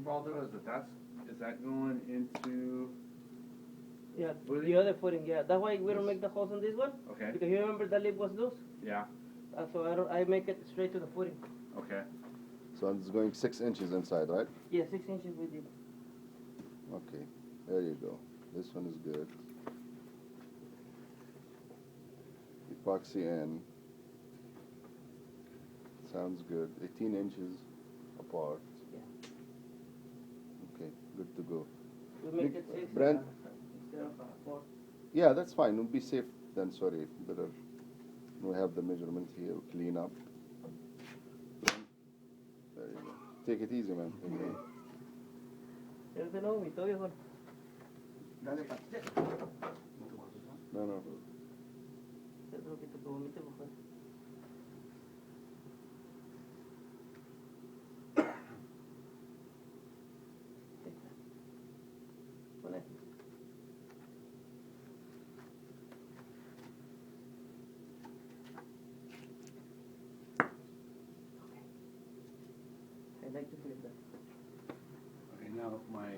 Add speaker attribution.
Speaker 1: balder is that going into?
Speaker 2: Yeah,
Speaker 1: Footing?
Speaker 2: the other footing, yeah. That's why we don't make the holes on this one.
Speaker 1: Okay.
Speaker 2: Because you remember the lip was loose?
Speaker 1: Yeah.
Speaker 2: So I make it straight to the footing.
Speaker 1: Okay.
Speaker 3: So it's going 6 inches inside, right?
Speaker 2: Yeah, 6 inches we did.
Speaker 3: Okay, there you go. This one is good. Epoxy in. Sounds good. 18 inches apart.
Speaker 2: Yeah.
Speaker 3: Okay, good to go.
Speaker 2: We make it 6
Speaker 3: Brent?
Speaker 2: instead of 4.
Speaker 3: Yeah, that's fine. We'll be safe then. Sorry, better. We have the measurement here. Clean up. There you go. Take it easy, man.
Speaker 2: Pero no, mi todo viejo.
Speaker 1: Dale, pa.
Speaker 3: No.
Speaker 2: Es lo que te vomite, por favor. Pon aquí. I like to flip that.
Speaker 1: Okay, now my